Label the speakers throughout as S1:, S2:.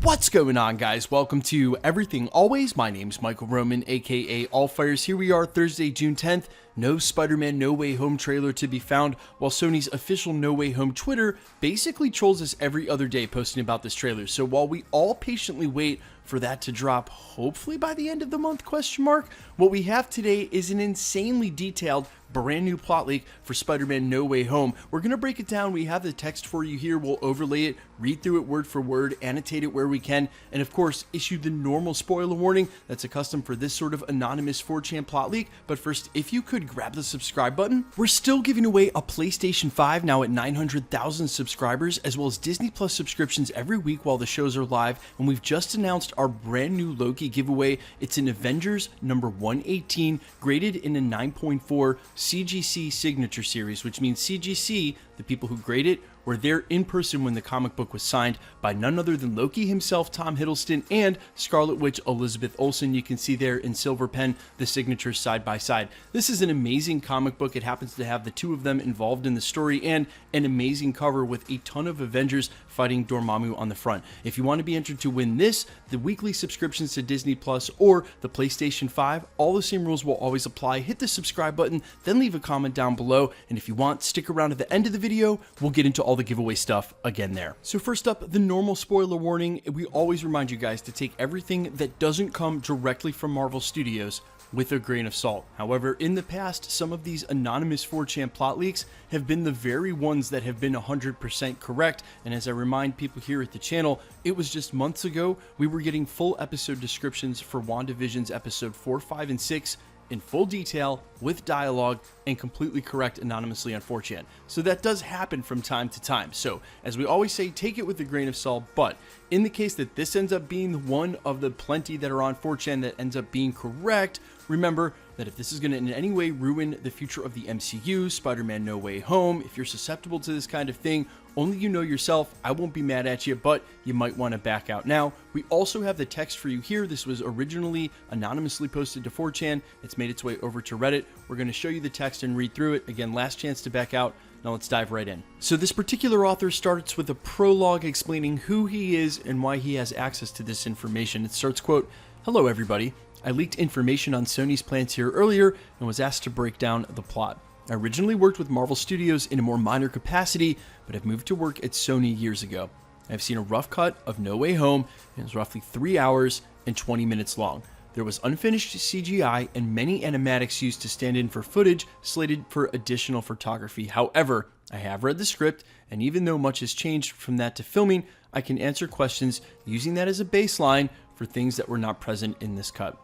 S1: What's going on, guys? Welcome to Everything Always. My name's Michael Roman, aka Allfires. Here we are, Thursday, June 10th. No Spider-Man No Way Home trailer to be found, while Sony's official No Way Home Twitter basically trolls us every other day posting about this trailer. So while we all patiently wait for that to drop, hopefully by the end of the month, what we have today is an insanely detailed brand new plot leak for Spider-Man No Way Home. We're going to break it down. We have the text for you here. We'll overlay it, read through it word for word, annotate it where we can, and of course, issue the normal spoiler warning that's accustomed for this sort of anonymous 4chan plot leak. But first, if you could grab the subscribe button. We're still giving away a PlayStation 5 now at 900,000 subscribers, as well as Disney Plus subscriptions every week while the shows are live, and we've just announced our brand new Loki giveaway. It's an Avengers number 118, graded in a 9.4 CGC signature series, which means CGC, the people who grade it, were there in person when the comic book was signed by none other than Loki himself, Tom Hiddleston, and Scarlet Witch Elizabeth Olsen. You can see there in silver pen the signatures side by side. This is an amazing comic book. It happens to have the two of them involved in the story and an amazing cover with a ton of Avengers fighting Dormammu on the front. If you want to be entered to win this, the weekly subscriptions to Disney Plus, or the PlayStation 5, all the same rules will always apply. Hit the subscribe button, then leave a comment down below, and if you want, stick around at the end of the video. We'll get into all the giveaway stuff again there. So first up, the normal spoiler warning. We always remind you guys to take everything that doesn't come directly from Marvel Studios with a grain of salt. However, in the past, some of these anonymous 4chan plot leaks have been the very ones that have been 100% correct. And as I remind people here at the channel, it was just months ago we were getting full episode descriptions for WandaVision's episode 4, 5, and 6 in full detail, with dialogue, and completely correct anonymously on 4chan. So that does happen from time to time. So as we always say, take it with a grain of salt, but in the case that this ends up being one of the plenty that are on 4chan that ends up being correct, remember that if this is going to in any way ruin the future of the MCU, Spider-Man No Way Home, if you're susceptible to this kind of thing, only you know yourself. I won't be mad at you, but you might want to back out now. We also have the text for you here. This was originally anonymously posted to 4chan. It's made its way over to Reddit. We're going to show you the text and read through it. Again, last chance to back out. Now let's dive right in. So this particular author starts with a prologue explaining who he is and why he has access to this information. It starts, quote, "Hello everybody. I leaked information on Sony's plans here earlier and was asked to break down the plot. I originally worked with Marvel Studios in a more minor capacity, but I've moved to work at Sony years ago. I've seen a rough cut of No Way Home, and it's roughly 3 hours and 20 minutes long. There was unfinished CGI and many animatics used to stand in for footage slated for additional photography. However, I have read the script, and even though much has changed from that to filming, I can answer questions using that as a baseline for things that were not present in this cut."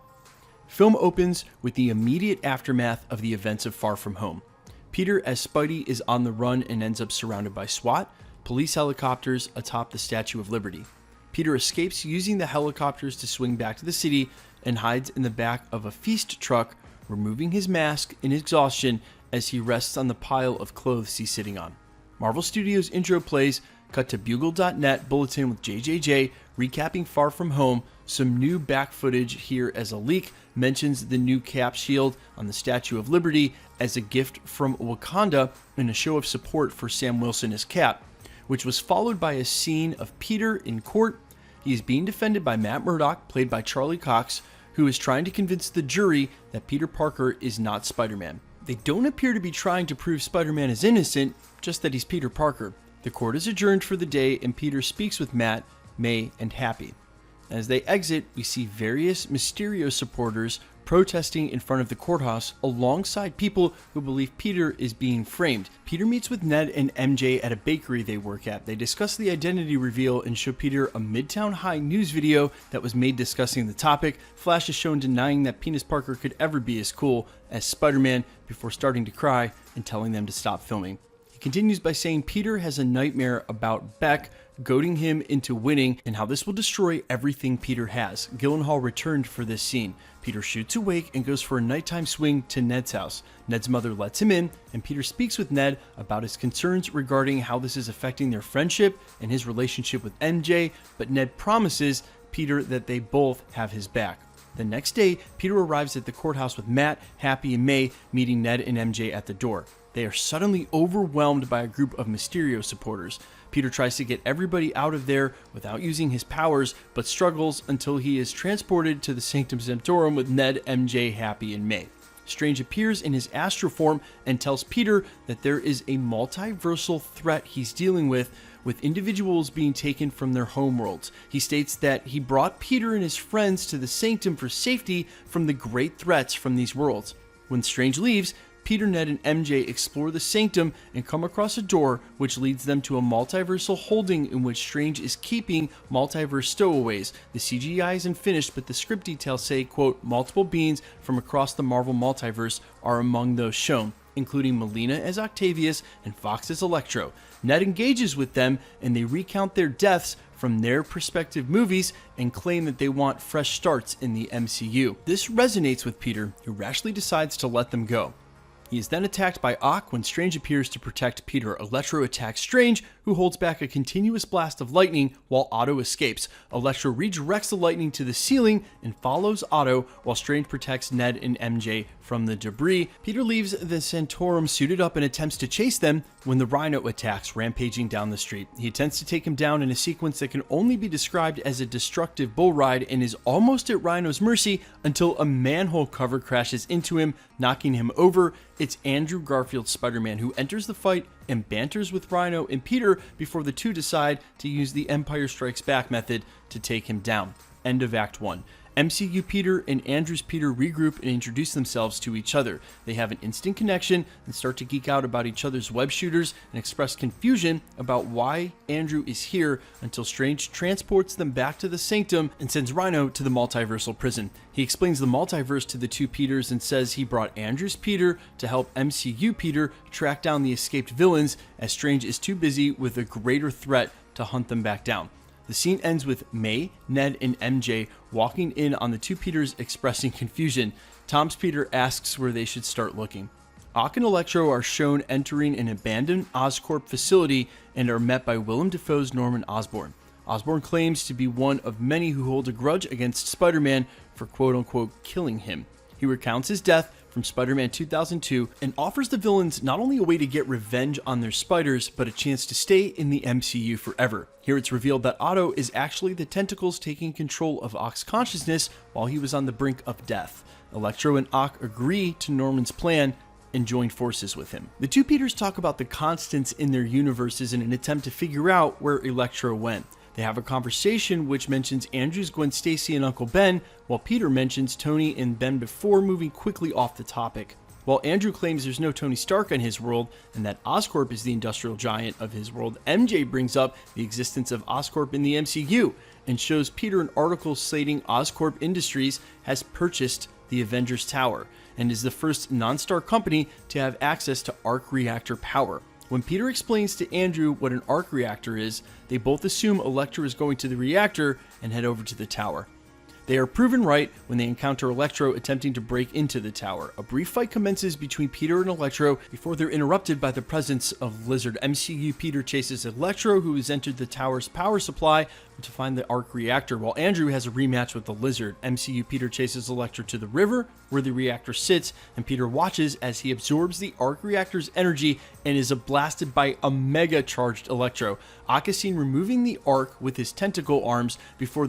S1: Film opens with the immediate aftermath of the events of Far From Home. Peter as Spidey is on the run and ends up surrounded by SWAT, police helicopters atop the Statue of Liberty. Peter escapes using the helicopters to swing back to the city and hides in the back of a feast truck, removing his mask in exhaustion as he rests on the pile of clothes he's sitting on. Marvel Studios intro plays, cut to Bugle.net bulletin with JJJ recapping Far From Home. Some new back footage here as a leak mentions the new cap shield on the Statue of Liberty as a gift from Wakanda and a show of support for Sam Wilson as Cap, which was followed by a scene of Peter in court. He is being defended by Matt Murdock, played by Charlie Cox, who is trying to convince the jury that Peter Parker is not Spider-Man. They don't appear to be trying to prove Spider-Man is innocent, just that he's Peter Parker. The court is adjourned for the day, and Peter speaks with Matt, May, and Happy. As they exit, we see various Mysterio supporters protesting in front of the courthouse alongside people who believe Peter is being framed. Peter meets with Ned and MJ at a bakery they work at. They discuss the identity reveal and show Peter a Midtown High news video that was made discussing the topic. Flash is shown denying that Penis Parker could ever be as cool as Spider-Man before starting to cry and telling them to stop filming. He continues by saying Peter has a nightmare about Beck, goading him into winning, and how this will destroy everything Peter has. Gyllenhaal returned for this scene. Peter shoots awake and goes for a nighttime swing to Ned's house. Ned's mother lets him in, and Peter speaks with Ned about his concerns regarding how this is affecting their friendship and his relationship with MJ, but Ned promises Peter that they both have his back. The next day, Peter arrives at the courthouse with Matt, Happy, and May, meeting Ned and MJ at the door. They are suddenly overwhelmed by a group of Mysterio supporters. Peter tries to get everybody out of there without using his powers, but struggles until he is transported to the Sanctum Sanctorum with Ned, MJ, Happy, and May. Strange appears in his astral form and tells Peter that there is a multiversal threat he's dealing with individuals being taken from their homeworlds. He states that he brought Peter and his friends to the Sanctum for safety from the great threats from these worlds. When Strange leaves, Peter, Ned, and MJ explore the Sanctum and come across a door which leads them to a multiversal holding in which Strange is keeping multiverse stowaways. The CGI isn't finished, but the script details say, quote, multiple beings from across the Marvel multiverse are among those shown, including Molina as Octavius and Fox as Electro. Ned engages with them and they recount their deaths from their perspective movies and claim that they want fresh starts in the MCU. This resonates with Peter, who rashly decides to let them go. He is then attacked by Ock when Strange appears to protect Peter. Electro attacks Strange, who holds back a continuous blast of lightning while Otto escapes. Electro redirects the lightning to the ceiling and follows Otto, while Strange protects Ned and MJ from the debris. Peter leaves the Sanctorum suited up and attempts to chase them when the Rhino attacks, rampaging down the street. He attempts to take him down in a sequence that can only be described as a destructive bull ride and is almost at Rhino's mercy until a manhole cover crashes into him, knocking him over. It's Andrew Garfield Spider-Man who enters the fight and banters with Rhino and Peter before the two decide to use the Empire Strikes Back method to take him down. End of Act 1. MCU Peter and Andrew's Peter regroup and introduce themselves to each other. They have an instant connection and start to geek out about each other's web shooters and express confusion about why Andrew is here until Strange transports them back to the Sanctum and sends Rhino to the multiversal prison. He explains the multiverse to the two Peters and says he brought Andrew's Peter to help MCU Peter track down the escaped villains, as Strange is too busy with a greater threat to hunt them back down. The scene ends with May, Ned, and MJ walking in on the two Peters expressing confusion. Tom's Peter asks where they should start looking. Ock and Electro are shown entering an abandoned Oscorp facility and are met by Willem Defoe's Norman Osborn. Osborn claims to be one of many who hold a grudge against Spider-Man for quote-unquote killing him. He recounts his death from Spider-Man 2002 and offers the villains not only a way to get revenge on their spiders, but a chance to stay in the MCU forever. Here it's revealed that Otto is actually the tentacles taking control of Ock's consciousness while he was on the brink of death. Electro and Ock agree to Norman's plan and join forces with him. The two Peters talk about the constants in their universes in an attempt to figure out where Electro went. They have a conversation which mentions Andrew's Gwen Stacey and Uncle Ben, while Peter mentions Tony and Ben before moving quickly off the topic. While Andrew claims there's no Tony Stark on his world and that Oscorp is the industrial giant of his world, MJ brings up the existence of Oscorp in the MCU and shows Peter an article stating Oscorp Industries has purchased the Avengers Tower and is the first non-Stark company to have access to arc reactor power. When Peter explains to Andrew what an arc reactor is, they both assume Electro is going to the reactor and head over to the tower. They are proven right when they encounter Electro attempting to break into the tower. A brief fight commences between Peter and Electro before they're interrupted by the presence of Lizard. MCU Peter chases Electro, who has entered the tower's power supply, to find the arc reactor, while Andrew has a rematch with the Lizard. MCU Peter chases Electro to the river where the reactor sits, and Peter watches as he absorbs the arc reactor's energy and is blasted by a mega charged Electro. Ock is seen removing the arc with his tentacle arms before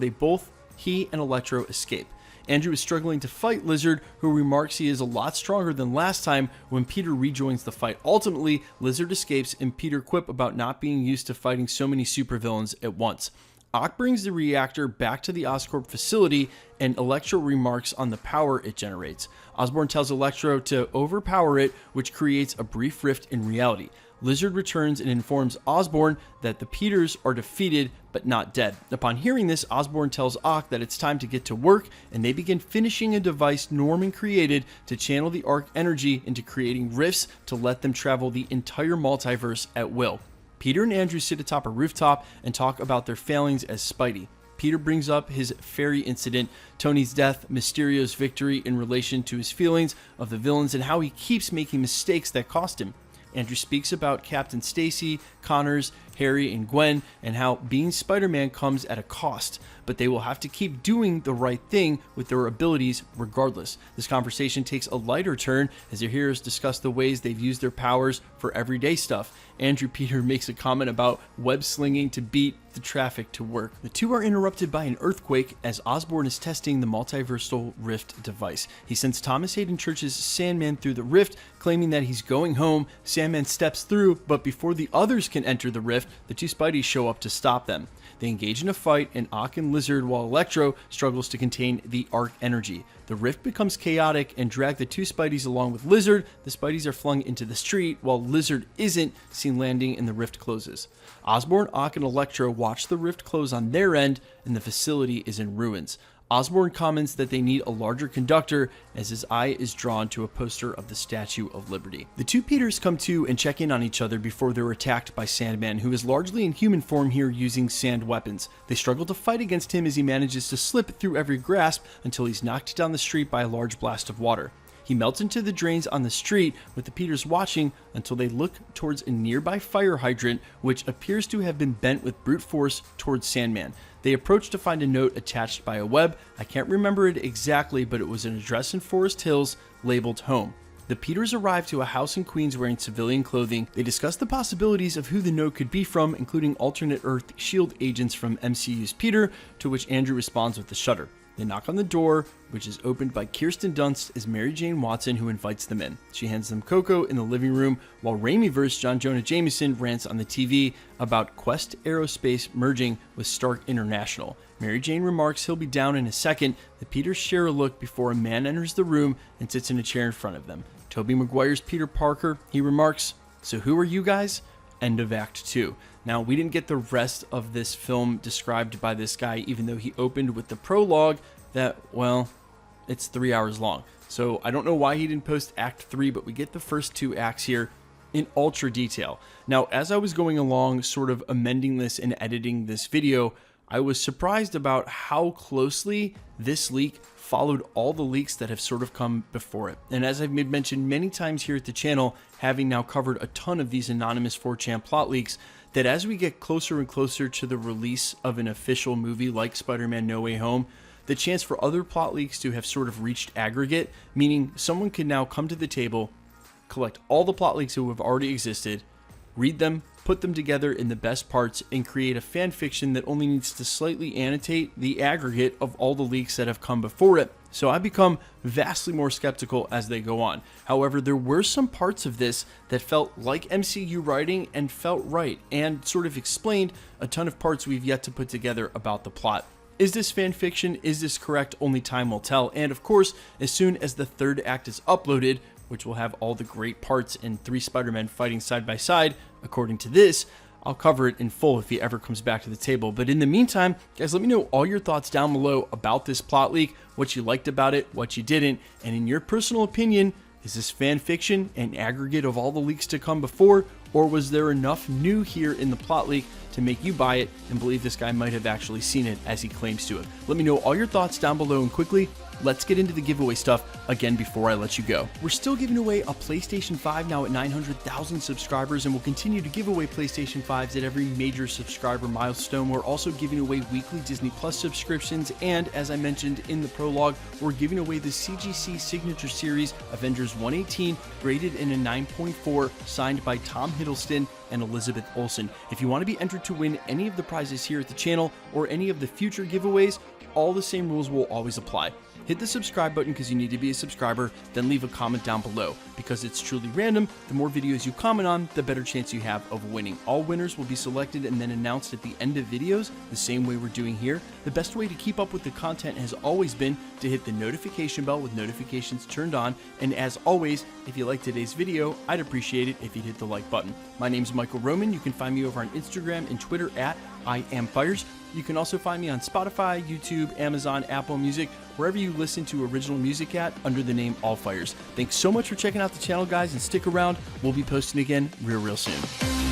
S1: he and Electro escape. Andrew is struggling to fight Lizard, who remarks he is a lot stronger than last time when Peter rejoins the fight. Ultimately, Lizard escapes and Peter quip about not being used to fighting so many supervillains at once. Ock brings the reactor back to the Oscorp facility and Electro remarks on the power it generates. Osborn tells Electro to overpower it, which creates a brief rift in reality. Lizard returns and informs Osborn that the Peters are defeated but not dead. Upon hearing this, Osborn tells Ock that it's time to get to work, and they begin finishing a device Norman created to channel the arc energy into creating rifts to let them travel the entire multiverse at will. Peter and Andrew sit atop a rooftop and talk about their failings as Spidey. Peter brings up his ferry incident, Tony's death, Mysterio's victory in relation to his feelings of the villains, and how he keeps making mistakes that cost him. Andrew speaks about Captain Stacy, Connors, Harry and Gwen, and how being Spider-Man comes at a cost, but they will have to keep doing the right thing with their abilities regardless. This conversation takes a lighter turn as their heroes discuss the ways they've used their powers for everyday stuff. Andrew Peter makes a comment about web slinging to beat the traffic to work. The two are interrupted by an earthquake as Osborn is testing the multiversal rift device. He sends Thomas Hayden Church's Sandman through the rift, claiming that he's going home. Sandman steps through, but before the others can enter the rift, the two Spideys show up to stop them. They engage in a fight, and Ock and Lizard, while Electro struggles to contain the arc energy. The rift becomes chaotic and drag the two Spideys along with Lizard. The Spideys are flung into the street, while Lizard isn't seen landing and the rift closes. Osborn, Ock, and Electro watch the rift close on their end, and the facility is in ruins. Osborn comments that they need a larger conductor as his eye is drawn to a poster of the Statue of Liberty. The two Peters come to and check in on each other before they're attacked by Sandman, who is largely in human form here using sand weapons. They struggle to fight against him as he manages to slip through every grasp until he's knocked down the street by a large blast of water. He melts into the drains on the street, with the Peters watching until they look towards a nearby fire hydrant, which appears to have been bent with brute force towards Sandman. They approach to find a note attached by a web. I can't remember it exactly, but it was an address in Forest Hills labeled home. The Peters arrive to a house in Queens wearing civilian clothing. They discuss the possibilities of who the note could be from, including alternate Earth SHIELD agents from MCU's Peter, to which Andrew responds with a shudder. They knock on the door, which is opened by Kisten Dunst as Mary Jane Watson, who invites them in. She hands them cocoa in the living room, while Raimiverse John Jonah Jameson rants on the TV about Quest Aerospace merging with Stark International. Mary Jane remarks he'll be down in a second. The Peters share a look before a man enters the room and sits in a chair in front of them. Tobey Maguire's Peter Parker. He remarks, "So who are you guys?" End of Act 2. Now, we didn't get the rest of this film described by this guy, even though he opened with the prologue that, well, it's 3 hours long. So I don't know why he didn't post Act 3, but we get the first two acts here in ultra detail. Now, as I was going along, sort of amending this and editing this video, I was surprised about how closely this leak followed all the leaks that have sort of come before it. And as I've made mention many times here at the channel, having now covered a ton of these anonymous 4chan plot leaks, that as we get closer and closer to the release of an official movie like Spider-Man No Way Home, the chance for other plot leaks to have sort of reached aggregate, meaning someone could now come to the table, collect all the plot leaks who have already existed, read them, put them together in the best parts, and create a fan fiction that only needs to slightly annotate the aggregate of all the leaks that have come before it. So I become vastly more skeptical as they go on. However, there were some parts of this that felt like MCU writing and felt right, and sort of explained a ton of parts we've yet to put together about the plot. Is this fan fiction? Is this correct? Only time will tell. And of course, as soon as the third act is uploaded, which will have all the great parts and 3 Spider-Men fighting side by side, according to this, I'll cover it in full if he ever comes back to the table. But in the meantime, guys, let me know all your thoughts down below about this plot leak, what you liked about it, what you didn't, and in your personal opinion, is this fan fiction an aggregate of all the leaks to come before, or was there enough new here in the plot leak to make you buy it and believe this guy might have actually seen it as he claims to have? Let me know all your thoughts down below, and quickly, let's get into the giveaway stuff again before I let you go. We're still giving away a PlayStation 5 now at 900,000 subscribers, and we'll continue to give away PlayStation 5s at every major subscriber milestone. We're also giving away weekly Disney Plus subscriptions, and as I mentioned in the prologue, we're giving away the CGC Signature Series Avengers 118, graded in a 9.4, signed by Tom Hiddleston and Elizabeth Olsen. If you want to be entered to win any of the prizes here at the channel or any of the future giveaways, all the same rules will always apply. Hit the subscribe button because you need to be a subscriber, then leave a comment down below. Because it's truly random, the more videos you comment on, the better chance you have of winning. All winners will be selected and then announced at the end of videos, the same way we're doing here. The best way to keep up with the content has always been to hit the notification bell with notifications turned on, and as always, if you like today's video, I'd appreciate it if you'd hit the like button. My name's Michael Roman. You can find me over on Instagram and Twitter at IamFires. You can also find me on Spotify, YouTube, Amazon, Apple Music, wherever you listen to original music at, under the name All Fires. Thanks so much for checking out the channel, guys, and stick around. We'll be posting again real soon.